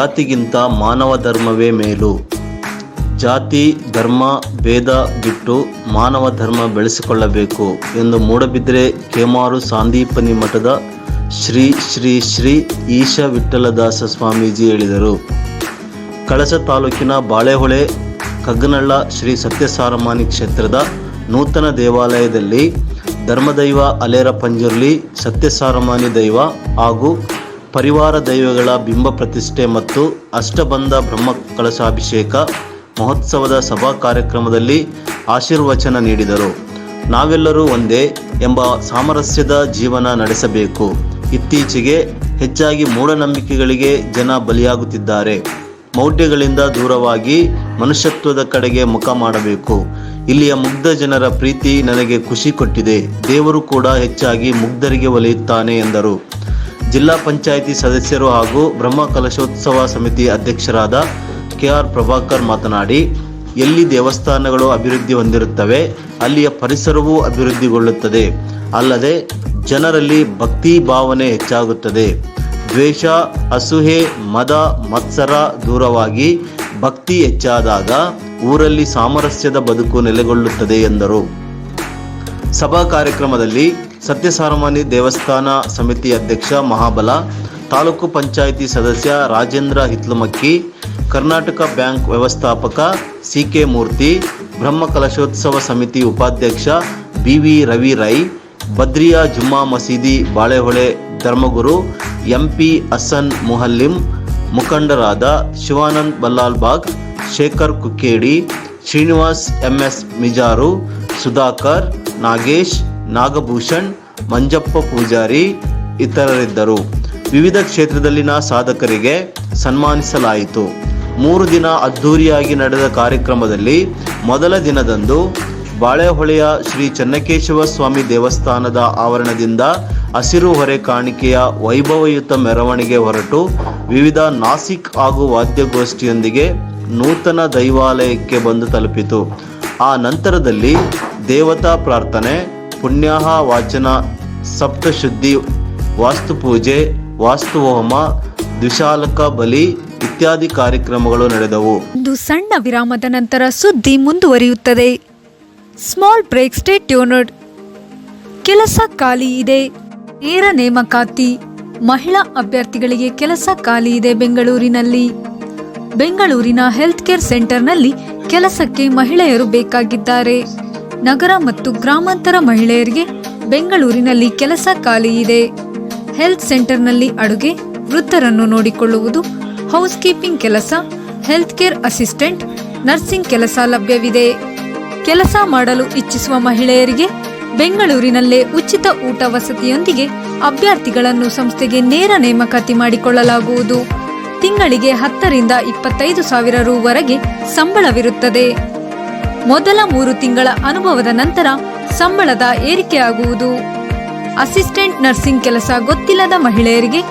ಜಾತಿಗಿಂತ ಮಾನವ ಧರ್ಮವೇ ಮೇಲು. ಜಾತಿ ಧರ್ಮ ಭೇದ ಬಿಟ್ಟು ಮಾನವ ಧರ್ಮ ಬೆಳೆಸಿಕೊಳ್ಳಬೇಕು ಎಂದು ಮೂಡಬಿದ್ರೆ ಕೇಮಾರು ಸಾಂದೀಪನಿ ಮಠದ ಶ್ರೀ ಶ್ರೀ ಶ್ರೀ ಈಶ ವಿಠ್ಠಲದಾಸ ಸ್ವಾಮೀಜಿ ಹೇಳಿದರು. ಕಳಸ ತಾಲೂಕಿನ ಬಾಳೆಹೊಳೆ ಕಗ್ಗನಳ್ಳ ಶ್ರೀ ಸತ್ಯಸಾರಮಾನಿ ಕ್ಷೇತ್ರದ ನೂತನ ದೇವಾಲಯದಲ್ಲಿ ಧರ್ಮದೈವ ಅಲೇರ ಪಂಜುರ್ಲಿ, ಸತ್ಯಸಾರಮಾನಿ ದೈವ ಹಾಗೂ ಪರಿವಾರ ದೈವಗಳ ಬಿಂಬ ಪ್ರತಿಷ್ಠೆ ಮತ್ತು ಅಷ್ಟಬಂಧ ಬ್ರಹ್ಮ ಕಳಶಾಭಿಷೇಕ ಮಹೋತ್ಸವದ ಸಭಾ ಕಾರ್ಯಕ್ರಮದಲ್ಲಿ ಆಶೀರ್ವಚನ ನೀಡಿದರು. ನಾವೆಲ್ಲರೂ ಒಂದೇ ಎಂಬ ಸಾಮರಸ್ಯದ ಜೀವನ ನಡೆಸಬೇಕು. ಇತ್ತೀಚೆಗೆ ಹೆಚ್ಚಾಗಿ ಮೂಢನಂಬಿಕೆಗಳಿಗೆ ಜನ ಬಲಿಯಾಗುತ್ತಿದ್ದಾರೆ. ಮೌಢ್ಯಗಳಿಂದ ದೂರವಾಗಿ ಮನುಷ್ಯತ್ವದ ಕಡೆಗೆ ಮುಖ ಮಾಡಬೇಕು. ಇಲ್ಲಿಯ ಮುಗ್ಧ ಜನರ ಪ್ರೀತಿ ನನಗೆ ಖುಷಿ ಕೊಟ್ಟಿದೆ. ದೇವರು ಕೂಡ ಹೆಚ್ಚಾಗಿ ಮುಗ್ಧರಿಗೆ ಒಲಿಯುತ್ತಾನೆ ಎಂದರು. ಜಿಲ್ಲಾ ಪಂಚಾಯಿತಿ ಸದಸ್ಯರು ಹಾಗೂ ಬ್ರಹ್ಮ ಕಲಶೋತ್ಸವ ಸಮಿತಿ ಅಧ್ಯಕ್ಷರಾದ KR ಪ್ರಭಾಕರ್ ಮಾತನಾಡಿ, ಎಲ್ಲಿ ದೇವಸ್ಥಾನಗಳು ಅಭಿವೃದ್ಧಿ ಹೊಂದಿರುತ್ತವೆ ಅಲ್ಲಿಯ ಪರಿಸರವೂ ಅಭಿವೃದ್ಧಿಗೊಳ್ಳುತ್ತದೆ. ಅಲ್ಲದೆ ಜನರಲ್ಲಿ ಭಕ್ತಿ ಭಾವನೆ ಹೆಚ್ಚಾಗುತ್ತದೆ. ದ್ವೇಷ, ಅಸೂಹೆ, ಮದ, ಮತ್ಸರ ದೂರವಾಗಿ ಭಕ್ತಿ ಹೆಚ್ಚಾದಾಗ ಊರಲ್ಲಿ ಸಾಮರಸ್ಯದ ಬದುಕು ನೆಲೆಗೊಳ್ಳುತ್ತದೆ ಎಂದರು. ಸಭಾ ಕಾರ್ಯಕ್ರಮದಲ್ಲಿ ಸತ್ಯಸಾರಮಾನಿ ದೇವಸ್ಥಾನ ಸಮಿತಿ ಅಧ್ಯಕ್ಷ ಮಹಾಬಲ, ತಾಲೂಕು ಪಂಚಾಯಿತಿ ಸದಸ್ಯ ರಾಜೇಂದ್ರ ಹಿತ್ಲುಮಕ್ಕಿ, ಕರ್ನಾಟಕ ಬ್ಯಾಂಕ್ ವ್ಯವಸ್ಥಾಪಕ CK ಮೂರ್ತಿ, ಬ್ರಹ್ಮ ಕಲಶೋತ್ಸವ ಸಮಿತಿ ಉಪಾಧ್ಯಕ್ಷ BV ರವಿ ರೈ, ಬದ್ರಿಯಾ ಜುಮ್ಮಾ ಮಸೀದಿ ಬಾಳೆಹೊಳೆ ಧರ್ಮಗುರು MP ಹಸನ್ ಮುಹಲ್ಲಿಂ, ಮುಖಂಡರಾದ ಶಿವಾನಂದ್ ಬಲ್ಲಾಲ್ಬಾಗ್, ಶೇಖರ್ ಕುಕ್ಕೇಡಿ, ಶ್ರೀನಿವಾಸ್ MS ಮಿಜಾರು, ಸುಧಾಕರ್, ನಾಗೇಶ್, ನಾಗಭೂಷಣ್, ಮಂಜಪ್ಪ ಪೂಜಾರಿ ಇತರರಿದ್ದರು. ವಿವಿಧ ಕ್ಷೇತ್ರದಲ್ಲಿನ ಸಾಧಕರಿಗೆ ಸನ್ಮಾನಿಸಲಾಯಿತು. 3 ದಿನ ಅದ್ಧೂರಿಯಾಗಿ ನಡೆದ ಕಾರ್ಯಕ್ರಮದಲ್ಲಿ ಮೊದಲ ದಿನದಂದು ಬಾಳೆಹೊಳೆಯ ಶ್ರೀ ಚೆನ್ನಕೇಶವ ಸ್ವಾಮಿ ದೇವಸ್ಥಾನದ ಆವರಣದಿಂದ ಹಸಿರು ಹೊರೆ ಕಾಣಿಕೆಯ ವೈಭವಯುತ ಮೆರವಣಿಗೆ ಹೊರಟು ವಿವಿಧ ನಾಸಿಕ್ ಹಾಗೂ ವಾದ್ಯಗೋಷ್ಠಿಯೊಂದಿಗೆ ನೂತನ ದೈವಾಲಯಕ್ಕೆ ಬಂದು ತಲುಪಿತು. ಆ ನಂತರದಲ್ಲಿ ದೇವತಾ ಪ್ರಾರ್ಥನೆ, ಪುಣ್ಯಾಹ ವಾಚನ, ಸಪ್ತಶುದ್ಧಿ, ವಾಸ್ತುಪೂಜೆ, ವಾಸ್ತುಹೋಮ, ದ್ವಿಶಾಲಕ ಬಲಿ ಇತ್ಯಾದಿ ಕಾರ್ಯಕ್ರಮಗಳು ನಡೆದವು. ಒಂದು ಸಣ್ಣ ವಿರಾಮದ ನಂತರ ಸುದ್ದಿ ಮುಂದುವರಿಯುತ್ತದೆ. Small break, stay tuned. ಕೆಲಸ ಖಾಲಿ ಇದೆ, ನೇರ ನೇಮಕಾತಿ. ಮಹಿಳಾ ಅಭ್ಯರ್ಥಿಗಳಿಗೆ ಕೆಲಸ ಖಾಲಿ ಇದೆ. ಬೆಂಗಳೂರಿನ ಹೆಲ್ತ್ ಕೇರ್ ಸೆಂಟರ್ನಲ್ಲಿ ಕೆಲಸಕ್ಕೆ ಮಹಿಳೆಯರು ಬೇಕಾಗಿದ್ದಾರೆ. ನಗರ ಮತ್ತು ಗ್ರಾಮಾಂತರ ಮಹಿಳೆಯರಿಗೆ ಬೆಂಗಳೂರಿನಲ್ಲಿ ಕೆಲಸ ಖಾಲಿ ಇದೆ. ಹೆಲ್ತ್ ಸೆಂಟರ್ನಲ್ಲಿ ಅಡುಗೆ, ವೃದ್ಧರನ್ನು ನೋಡಿಕೊಳ್ಳುವುದು, ಹೌಸ್ ಕೀಪಿಂಗ್ ಕೆಲಸ, ಹೆಲ್ತ್ ಕೇರ್ ಅಸಿಸ್ಟೆಂಟ್, ನರ್ಸಿಂಗ್ ಕೆಲಸ ಲಭ್ಯವಿದೆ. ಕೆಲಸ ಮಾಡಲು ಇಚ್ಛಿಸುವ ಮಹಿಳೆಯರಿಗೆ ಬೆಂಗಳೂರಿನಲ್ಲೇ ಉಚಿತ ಊಟ ವಸತಿಯೊಂದಿಗೆ ಅಭ್ಯರ್ಥಿಗಳನ್ನು ಸಂಸ್ಥೆಗೆ ನೇರ ನೇಮಕಾತಿ ಮಾಡಿಕೊಳ್ಳಲಾಗುವುದು. ತಿಂಗಳಿಗೆ 10 ರಿಂದ 25 ಸಾವಿರ ರೂ.ವರೆಗೆ ಸಂಬಳವಿರುತ್ತದೆ. ಮೊದಲ 3 ತಿಂಗಳ ಅನುಭವದ ನಂತರ ಸಂಬಳದ ಏರಿಕೆಯಾಗುವುದು. ಅಸಿಸ್ಟೆಂಟ್ ನರ್ಸಿಂಗ್ ಕೆಲಸ ಗೊತ್ತಿಲ್ಲದ ಮಹಿಳೆಯರಿಗೆ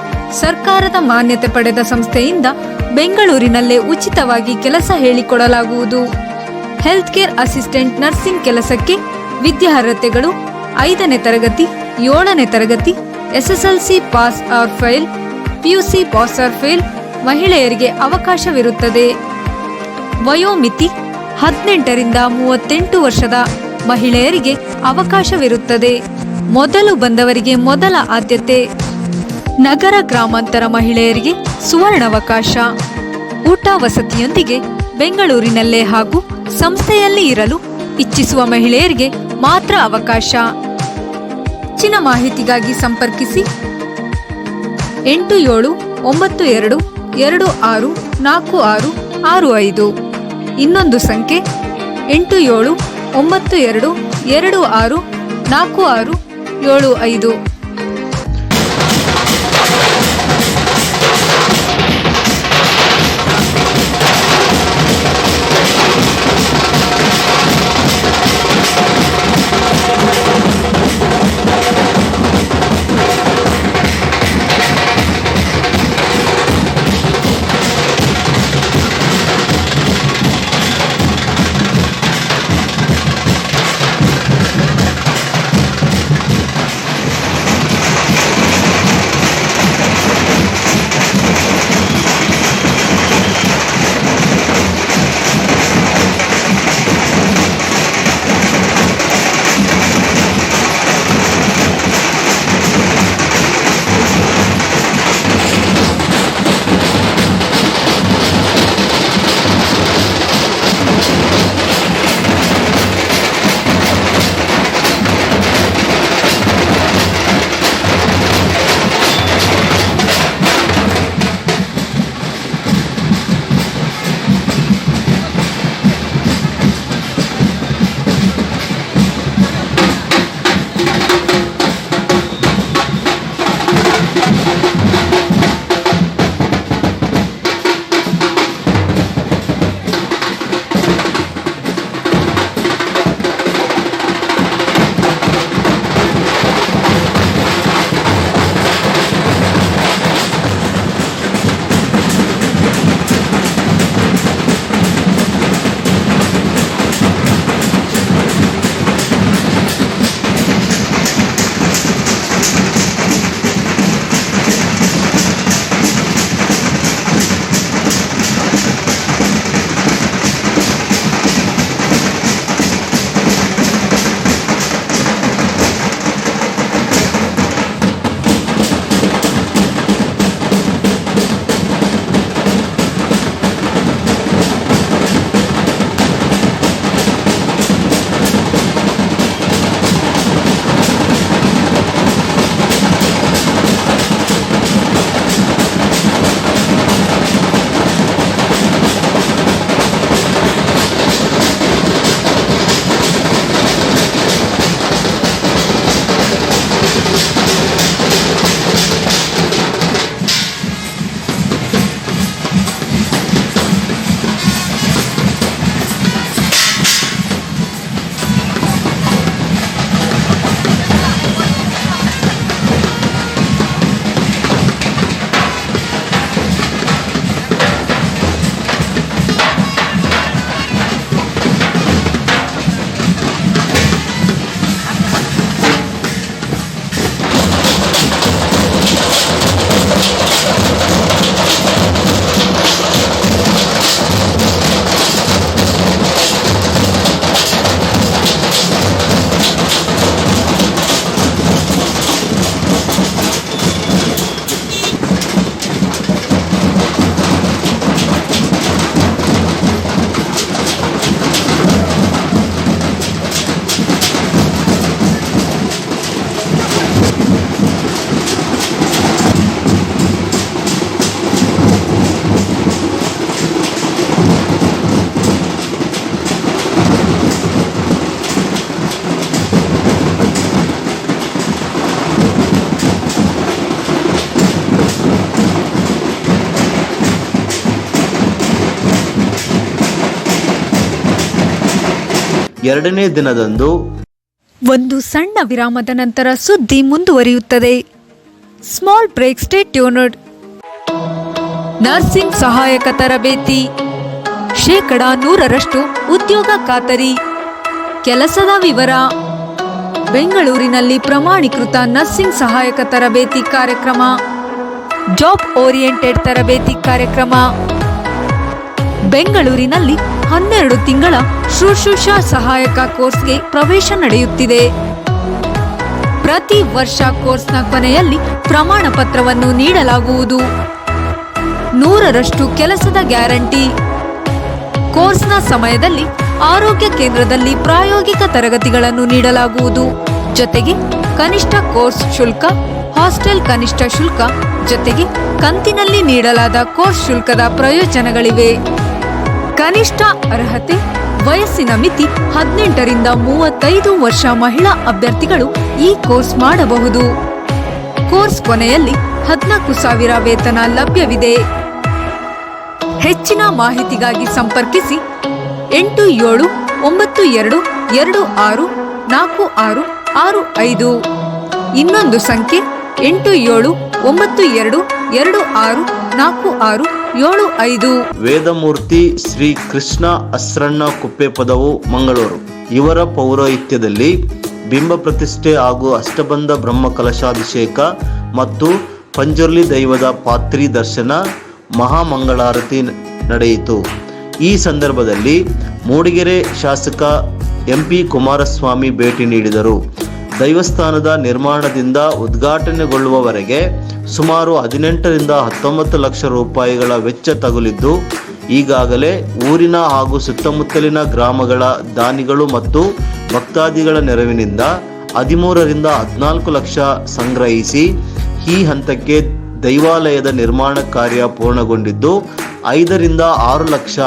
ಸರ್ಕಾರದ ಮಾನ್ಯತೆ ಪಡೆದ ಸಂಸ್ಥೆಯಿಂದ ಬೆಂಗಳೂರಿನಲ್ಲೇ ಉಚಿತವಾಗಿ ಕೆಲಸ ಹೇಳಿಕೊಡಲಾಗುವುದು. ಹೆಲ್ತ್ ಕೇರ್ ಅಸಿಸ್ಟೆಂಟ್ ನರ್ಸಿಂಗ್ ಕೆಲಸಕ್ಕೆ ವಿದ್ಯಾರ್ಹತೆಗಳು 5ನೇ ತರಗತಿ, 7ನೇ ತರಗತಿ, SSLC pass or fail, PUC pass or fail ಮಹಿಳೆಯರಿಗೆ ಅವಕಾಶವಿರುತ್ತದೆ. ವಯೋಮಿತಿ 18 ರಿಂದ 38 ವರ್ಷದ ಮಹಿಳೆಯರಿಗೆ ಅವಕಾಶವಿರುತ್ತದೆ. ಮೊದಲು ಬಂದವರಿಗೆ ಮೊದಲ ಆದ್ಯತೆ. ನಗರ ಗ್ರಾಮಾಂತರ ಮಹಿಳೆಯರಿಗೆ ಸುವರ್ಣಾವಕಾಶ. ಊಟ ವಸತಿಯೊಂದಿಗೆ ಬೆಂಗಳೂರಿನಲ್ಲೇ ಹಾಗೂ ಸಂಸ್ಥೆಯಲ್ಲಿ ಇರಲು ಇಚ್ಛಿಸುವ ಮಹಿಳೆಯರಿಗೆ ಮಾತ್ರ ಅವಕಾಶ. ಹೆಚ್ಚಿನ ಮಾಹಿತಿಗಾಗಿ ಸಂಪರ್ಕಿಸಿ 8792264665. ಇನ್ನೊಂದು ಸಂಖ್ಯೆ 8792264665. ಎರಡನೇ ದಿನದಂದು ಒಂದು ಸಣ್ಣ ವಿರಾಮದ ನಂತರ ಸುದ್ದಿ ಮುಂದುವರಿಯುತ್ತದೆ. Small break, stay tuned. Nursing ಸಹಾಯಕ ತರಬೇತಿ 100% ಉದ್ಯೋಗ ಖಾತರಿ. ಕೆಲಸದ ವಿವರ: ಬೆಂಗಳೂರಿನಲ್ಲಿ ಪ್ರಮಾಣೀಕೃತ ನರ್ಸಿಂಗ್ ಸಹಾಯಕ ತರಬೇತಿ ಕಾರ್ಯಕ್ರಮ, ಜಾಬ್ ಓರಿಯೆಂಟೆಡ್ ತರಬೇತಿ ಕಾರ್ಯಕ್ರಮ. ಬೆಂಗಳೂರಿನಲ್ಲಿ 12 ತಿಂಗಳ ಶುಶ್ರೂಷಾ ಸಹಾಯಕ ಕೋರ್ಸ್ಗೆ ಪ್ರವೇಶ ನಡೆಯುತ್ತಿದೆ. ಪ್ರತಿ ವರ್ಷ ಕೋರ್ಸ್ನ ಕೊನೆಯಲ್ಲಿ ಪ್ರಮಾಣ ಪತ್ರವನ್ನು ನೀಡಲಾಗುವುದು. 100% ಕೆಲಸದ ಗ್ಯಾರಂಟಿ. ಕೋರ್ಸ್ನ ಸಮಯದಲ್ಲಿ ಆರೋಗ್ಯ ಕೇಂದ್ರದಲ್ಲಿ ಪ್ರಾಯೋಗಿಕ ತರಗತಿಗಳನ್ನು ನೀಡಲಾಗುವುದು. ಜೊತೆಗೆ ಕನಿಷ್ಠ ಕೋರ್ಸ್ ಶುಲ್ಕ, ಹಾಸ್ಟೆಲ್ ಕನಿಷ್ಠ ಶುಲ್ಕ, ಜೊತೆಗೆ ಕಂತಿನಲ್ಲಿ ನೀಡಲಾದ ಕೋರ್ಸ್ ಶುಲ್ಕದ ಪ್ರಯೋಜನಗಳಿವೆ. ಕನಿಷ್ಠ ಅರ್ಹತೆ: ವಯಸ್ಸಿನ ಮಿತಿ 18 ರಿಂದ 35 ವರ್ಷ. ಮಹಿಳಾ ಅಭ್ಯರ್ಥಿಗಳು ಈ ಕೋರ್ಸ್ ಮಾಡಬಹುದು. ಕೋರ್ಸ್ ಕೊನೆಯಲ್ಲಿ 14,000 ವೇತನ ಲಭ್ಯವಿದೆ. ಹೆಚ್ಚಿನ ಮಾಹಿತಿಗಾಗಿ ಸಂಪರ್ಕಿಸಿ 8792264665. ಇನ್ನೊಂದು ಸಂಖ್ಯೆ 8792264675. ವೇದಮೂರ್ತಿ ಶ್ರೀ ಕೃಷ್ಣ ಅಸ್ರಣ್ಣ ಕುಪ್ಪೆಪದವು ಮಂಗಳೂರು ಇವರ ಪೌರೋಹಿತ್ಯದಲ್ಲಿ ಬಿಂಬ ಪ್ರತಿಷ್ಠೆ ಹಾಗೂ ಅಷ್ಟಬಂಧ ಬ್ರಹ್ಮ ಕಲಶಾಭಿಷೇಕ ಮತ್ತು ಪಂಜುರ್ಲಿ ದೈವದ ಪಾತ್ರಿ ದರ್ಶನ ಮಹಾಮಂಗಳಾರತಿ ನಡೆಯಿತು. ಈ ಸಂದರ್ಭದಲ್ಲಿ ಮೂಡಿಗೆರೆ ಶಾಸಕ MP ಕುಮಾರಸ್ವಾಮಿ ಭೇಟಿ ನೀಡಿದರು. ದೈವಸ್ಥಾನದ ನಿರ್ಮಾಣದಿಂದ ಉದ್ಘಾಟನೆಗೊಳ್ಳುವವರೆಗೆ ಸುಮಾರು 18 ರಿಂದ 19 ಲಕ್ಷ ರೂಪಾಯಿಗಳ ವೆಚ್ಚ ತಗುಲಿದ್ದು, ಈಗಾಗಲೇ ಊರಿನ ಹಾಗೂ ಸುತ್ತಮುತ್ತಲಿನ ಗ್ರಾಮಗಳ ದಾನಿಗಳು ಮತ್ತು ಭಕ್ತಾದಿಗಳ ನೆರವಿನಿಂದ 13 ರಿಂದ 14 ಲಕ್ಷ ಸಂಗ್ರಹಿಸಿ ಈ ಹಂತಕ್ಕೆ ದೈವಾಲಯದ ನಿರ್ಮಾಣ ಕಾರ್ಯ ಪೂರ್ಣಗೊಂಡಿದ್ದು 5 ರಿಂದ 6 ಲಕ್ಷ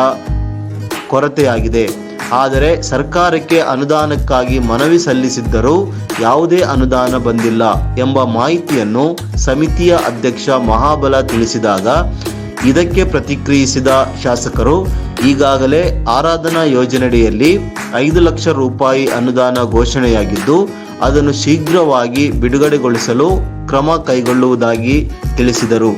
ಕೊರತೆಯಾಗಿದೆ. ಆದರೆ ಸರ್ಕಾರಕ್ಕೆ ಅನುದಾನಕ್ಕಾಗಿ ಮನವಿ ಸಲ್ಲಿಸಿದ್ದರೂ ಯಾವುದೇ ಅನುದಾನ ಬಂದಿಲ್ಲ ಎಂಬ ಮಾಹಿತಿಯನ್ನು ಸಮಿತಿಯ ಅಧ್ಯಕ್ಷ ಮಹಾಬಲ ತಿಳಿಸಿದಾಗ ಇದಕ್ಕೆ ಪ್ರತಿಕ್ರಿಯಿಸಿದ ಶಾಸಕರು, ಈಗಾಗಲೇ ಆರಾಧನಾ ಯೋಜನೆಯಡಿಯಲ್ಲಿ 5 ಲಕ್ಷ ರೂಪಾಯಿ ಅನುದಾನ ಘೋಷಣೆಯಾಗಿದ್ದು ಅದನ್ನು ಶೀಘ್ರವಾಗಿ ಬಿಡುಗಡೆಗೊಳಿಸಲು ಕ್ರಮ ಕೈಗೊಳ್ಳುವುದಾಗಿ ತಿಳಿಸಿದರು.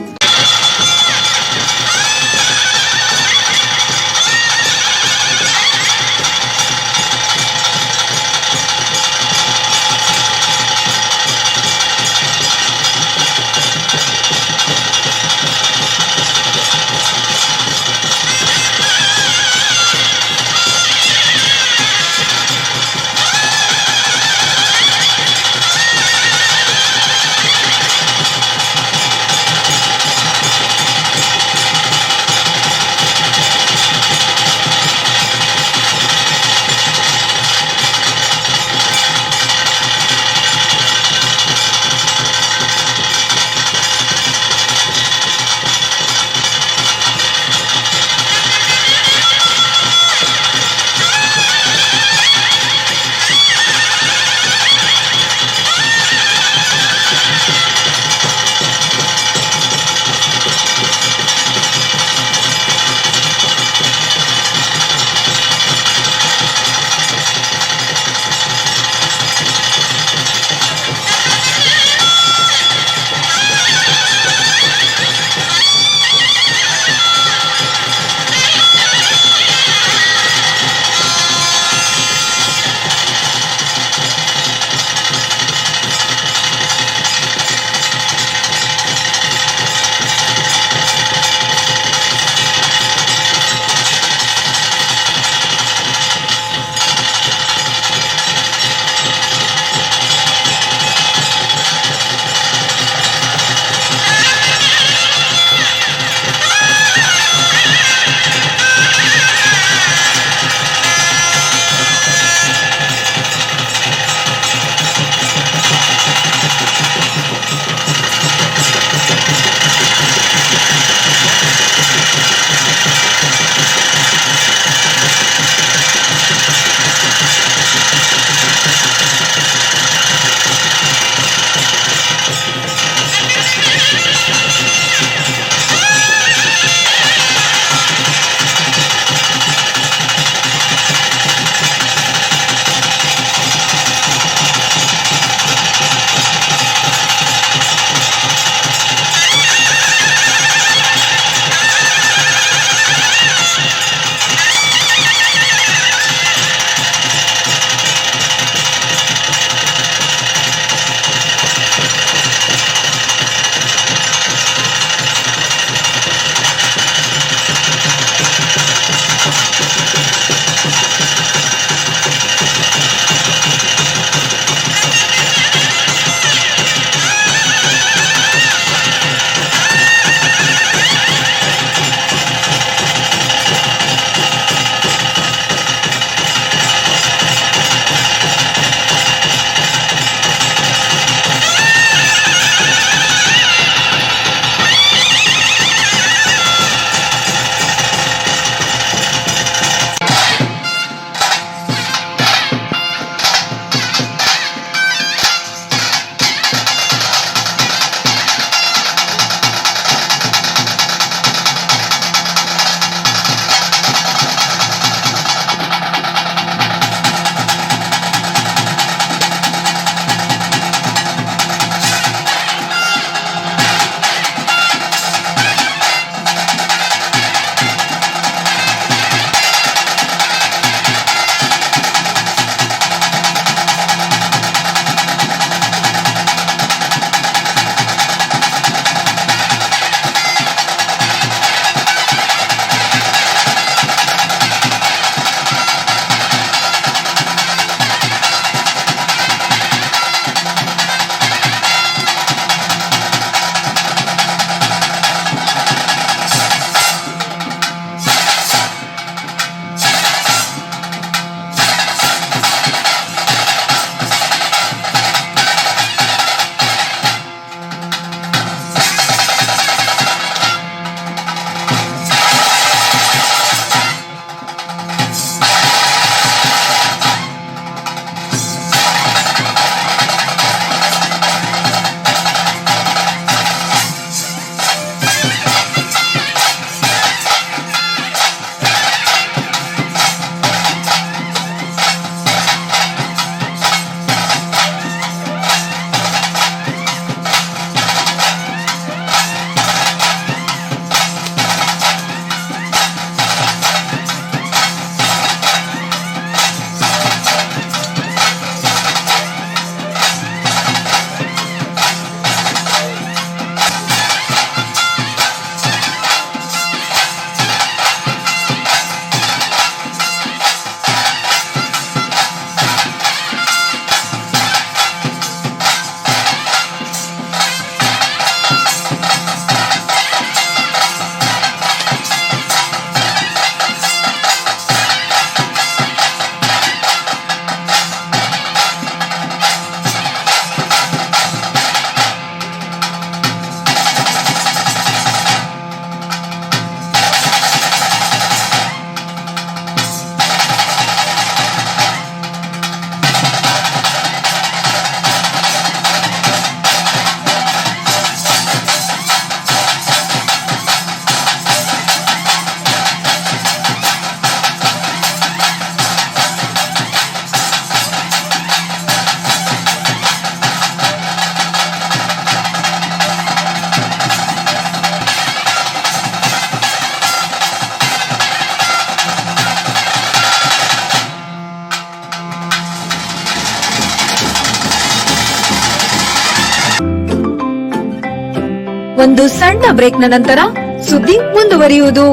ಒಂದು ಸಣ್ಣ ಬ್ರೇಕ್ನ ನಂತರ ಸುದ್ದಿ ಮುಂದುವರಿಯುವುದು.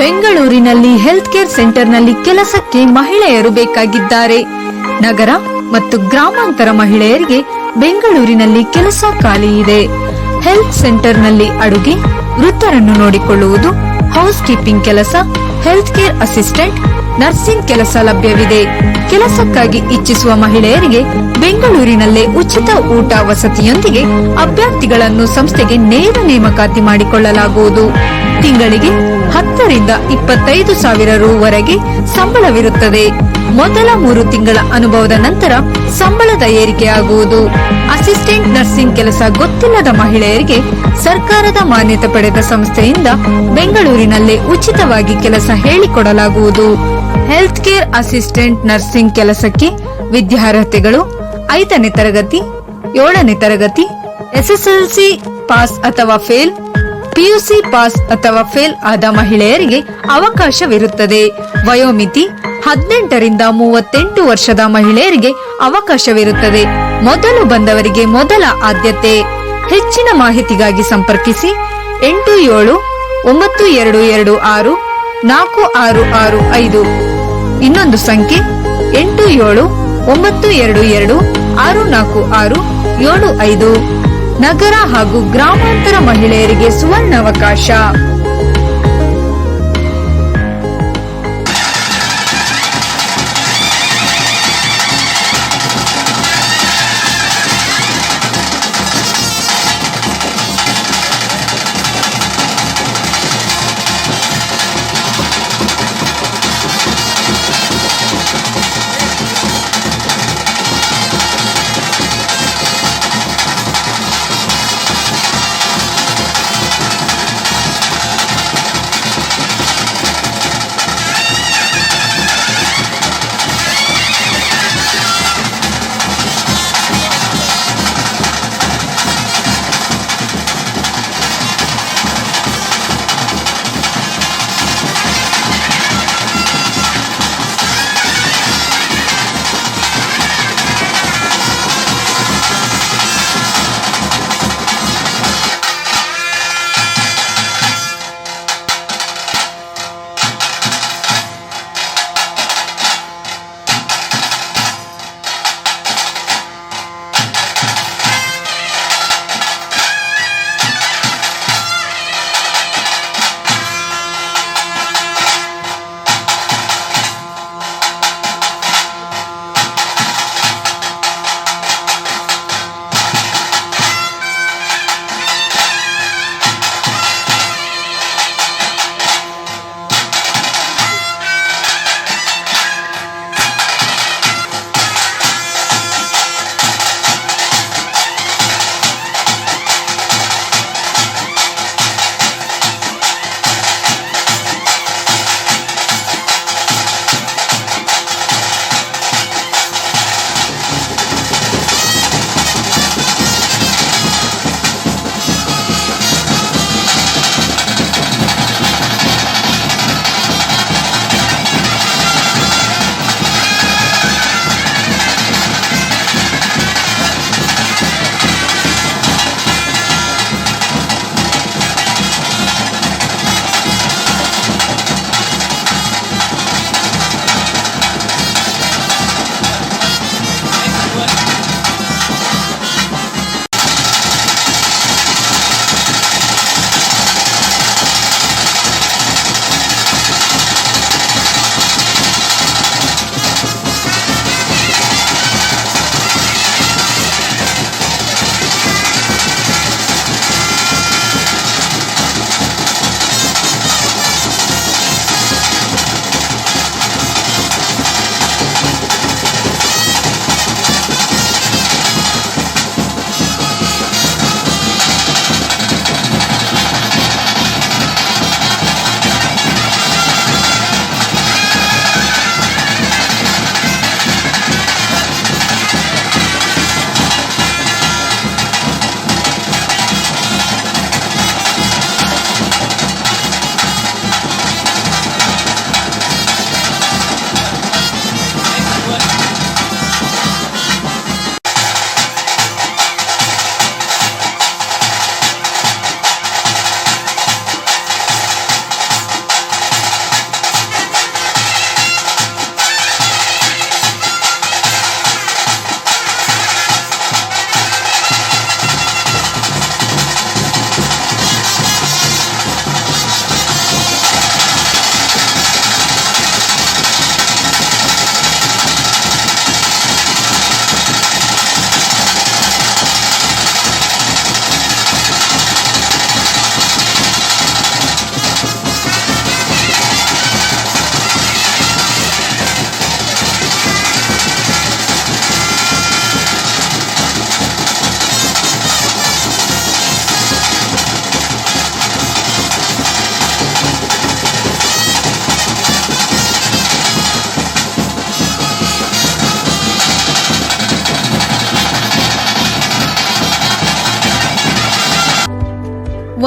ಬೆಂಗಳೂರಿನಲ್ಲಿ ಹೆಲ್ತ್ ಕೇರ್ ಸೆಂಟರ್ನಲ್ಲಿ ಕೆಲಸಕ್ಕೆ ಮಹಿಳೆಯರು ಬೇಕಾಗಿದ್ದಾರೆ. ನಗರ ಮತ್ತು ಗ್ರಾಮಾಂತರ ಮಹಿಳೆಯರಿಗೆ ಬೆಂಗಳೂರಿನಲ್ಲಿ ಕೆಲಸ ಖಾಲಿ ಇದೆ. ಹೆಲ್ತ್ ಸೆಂಟರ್ನಲ್ಲಿ ಅಡುಗೆ, ವೃತ್ತರನ್ನು ನೋಡಿಕೊಳ್ಳುವುದು, ಹೌಸ್ ಕೀಪಿಂಗ್ ಕೆಲಸ, ಹೆಲ್ತ್ ಕೇರ್ ಅಸಿಸ್ಟೆಂಟ್, ನರ್ಸಿಂಗ್ ಕೆಲಸ ಲಭ್ಯವಿದೆ. ಕೆಲಸಕ್ಕಾಗಿ ಇಚ್ಛಿಸುವ ಮಹಿಳೆಯರಿಗೆ ಬೆಂಗಳೂರಿನಲ್ಲೇ ಉಚಿತ ಊಟ ವಸತಿಯೊಂದಿಗೆ ಅಭ್ಯರ್ಥಿಗಳನ್ನು ಸಂಸ್ಥೆಗೆ ನೇರ ನೇಮಕಾತಿ ಮಾಡಿಕೊಳ್ಳಲಾಗುವುದು. ತಿಂಗಳಿಗೆ 10 ರಿಂದ 25 ಸಾವಿರ ರೂ.ವರೆಗೆ ಸಂಬಳವಿರುತ್ತದೆ. ಮೊದಲ 3 ತಿಂಗಳ ಅನುಭವದ ನಂತರ ಸಂಬಳದ ಏರಿಕೆಯಾಗುವುದು. ಅಸಿಸ್ಟೆಂಟ್ ನರ್ಸಿಂಗ್ ಕೆಲಸ ಗೊತ್ತಿಲ್ಲದ ಮಹಿಳೆಯರಿಗೆ ಸರ್ಕಾರದ ಮಾನ್ಯತೆ ಪಡೆದ ಸಂಸ್ಥೆಯಿಂದ ಬೆಂಗಳೂರಿನಲ್ಲೇ ಉಚಿತವಾಗಿ ಕೆಲಸ ಹೇಳಿಕೊಡಲಾಗುವುದು. ಹೆಲ್ತ್ ಕೇರ್ ಅಸಿಸ್ಟೆಂಟ್ ನರ್ಸಿಂಗ್ ಕೆಲಸಕ್ಕೆ ವಿದ್ಯಾರ್ಹತೆಗಳು 5ನೇ ತರಗತಿ, 7ನೇ ತರಗತಿ, ಎಸ್ಎಸ್ಎಲ್ಸಿ ಪಾಸ್ ಅಥವಾ ಫೇಲ್, ಪಿಯುಸಿ ಪಾಸ್ ಅಥವಾ ಫೇಲ್ ಆದ ಮಹಿಳೆಯರಿಗೆ ಅವಕಾಶವಿರುತ್ತದೆ. ವಯೋಮಿತಿ 18 ರಿಂದ 38 ವರ್ಷದ ಮಹಿಳೆಯರಿಗೆ ಅವಕಾಶವಿರುತ್ತದೆ. ಮೊದಲು ಬಂದವರಿಗೆ ಮೊದಲ ಆದ್ಯತೆ. ಹೆಚ್ಚಿನ ಮಾಹಿತಿಗಾಗಿ ಸಂಪರ್ಕಿಸಿ 8792264665. ಇನ್ನೊಂದು ಸಂಖ್ಯೆ 8792264675. ನಗರ ಹಾಗೂ ಗ್ರಾಮಾಂತರ ಮಹಿಳೆಯರಿಗೆ ಸುವರ್ಣಾವಕಾಶ.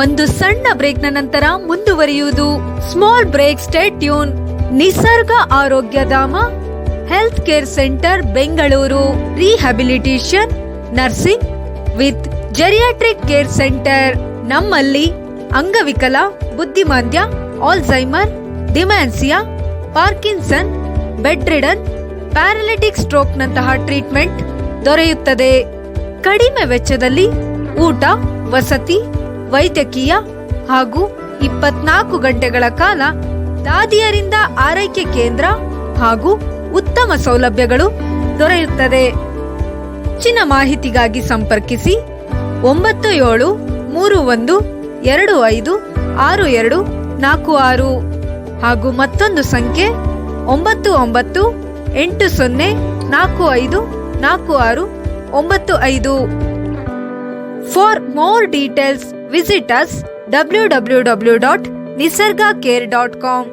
ಒಂದು ಸಣ್ಣ ಬ್ರೇಕ್ನ ನಂತರ ಮುಂದುವರಿಯುವುದು. Small break, stay tune. Nisarga Arogyadhama health care centre Bengaluru. Rehabilitation, nursing with geriatric care centre. ನಮ್ಮಲ್ಲಿ ಅಂಗವಿಕಲ, ಬುದ್ಧಿಮಾಂದ್ಯ, Alzheimer, dementia, Parkinson, bedridden, paralytic stroke ನಂತಹ ಟ್ರೀಟ್ಮೆಂಟ್ ದೊರೆಯುತ್ತದೆ. ಕಡಿಮೆ ವೆಚ್ಚದಲ್ಲಿ ಊಟ, ವಸತಿ, ವೈದ್ಯಕೀಯ ಹಾಗೂ 24 ಗಂಟೆಗಳ ಕಾಲ ದಾದಿಯರಿಂದ ಆರೈಕೆ ಕೇಂದ್ರ ಹಾಗೂ ಉತ್ತಮ ಸೌಲಭ್ಯಗಳು ದೊರೆಯುತ್ತದೆ. ಹೆಚ್ಚಿನ ಮಾಹಿತಿಗಾಗಿ ಸಂಪರ್ಕಿಸಿ 9731256246 ಹಾಗೂ ಮತ್ತೊಂದು ಸಂಖ್ಯೆ 9980454695. For more details, visit us www.nisargacare.com.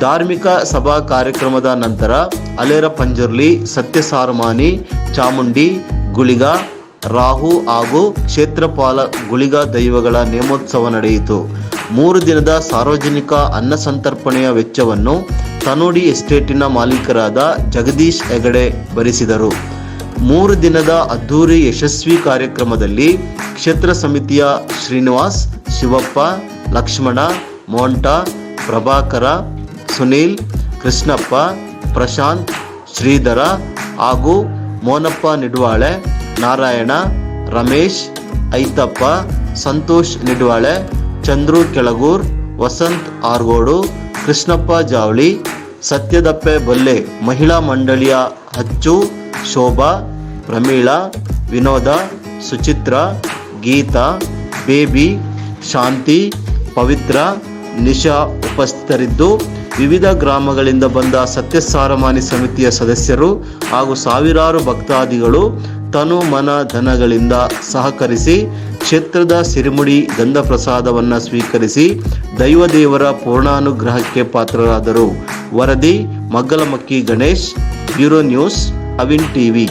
ಧಾರ್ಮಿಕ ಸಭಾ ಕಾರ್ಯಕ್ರಮದ ನಂತರ ಅಲೇರ ಪಂಜುರ್ಲಿ, ಸತ್ಯಸಾರಮಾನಿ, ಚಾಮುಂಡಿ, ಗುಳಿಗ, ರಾಹು ಹಾಗೂ ಕ್ಷೇತ್ರಪಾಲ ಗುಳಿಗ ದೈವಗಳ ನೇಮೋತ್ಸವ ನಡೆಯಿತು. 3 ದಿನದ ಸಾರ್ವಜನಿಕ ಅನ್ನ ಸಂತರ್ಪಣೆಯ ವೆಚ್ಚವನ್ನು ತನೋಡಿ ಎಸ್ಟೇಟಿನ ಮಾಲೀಕರಾದ ಜಗದೀಶ್ ಹೆಗಡೆ ಭರಿಸಿದರು. 3 ದಿನದ ಅದ್ದೂರಿ ಯಶಸ್ವಿ ಕಾರ್ಯಕ್ರಮದಲ್ಲಿ ಕ್ಷೇತ್ರ ಸಮಿತಿಯ ಶ್ರೀನಿವಾಸ್, ಶಿವಪ್ಪ, ಲಕ್ಷ್ಮಣ, ಮೋಂಟ, ಪ್ರಭಾಕರ, ಸುನೀಲ್, ಕೃಷ್ಣಪ್ಪ, ಪ್ರಶಾಂತ್, ಶ್ರೀಧರ ಹಾಗೂ ಮೋನಪ್ಪ ನಿಡ್ವಾಳೆ, ನಾರಾಯಣ, ರಮೇಶ್, ಐತಪ್ಪ, ಸಂತೋಷ್ ನಿಡ್ವಾಳೆ, ಚಂದ್ರು ಕೆಳಗೂರ್, ವಸಂತ್ ಆರ್ಗೋಡು, ಕೃಷ್ಣಪ್ಪ ಜಾವಳಿ, ಸತ್ಯದಪ್ಪೆ ಬೊಲ್ಲೆ ಮಹಿಳಾ ಮಂಡಳಿಯ ಹಚ್ಚು, ಶೋಭಾ, ಪ್ರಮೀಳಾ, ವಿನೋದ, ಸುಚಿತ್ರ, ಗೀತಾ, ಬೇಬಿ, ಶಾಂತಿ, ಪವಿತ್ರ, ನಿಶಾ ಉಪಸ್ಥಿತರಿದ್ದು ವಿವಿಧ ಗ್ರಾಮಗಳಿಂದ ಬಂದ ಸತ್ಯಸಾರಮಾನಿ ಸಮಿತಿಯ ಸದಸ್ಯರು ಹಾಗೂ ಸಾವಿರಾರು ಭಕ್ತಾದಿಗಳು ತನು ಮನ ಧನಗಳಿಂದ ಸಹಕರಿಸಿ ಕ್ಷೇತ್ರದ ಸಿರಿಮುಡಿ ಗಂಧ ಪ್ರಸಾದವನ್ನು ಸ್ವೀಕರಿಸಿ ದೈವದೇವರ ಪೂರ್ಣಾನುಗ್ರಹಕ್ಕೆ ಪಾತ್ರರಾದರು. ವರದಿ Maggalamakki Ganesh, bureau news, Avin TV.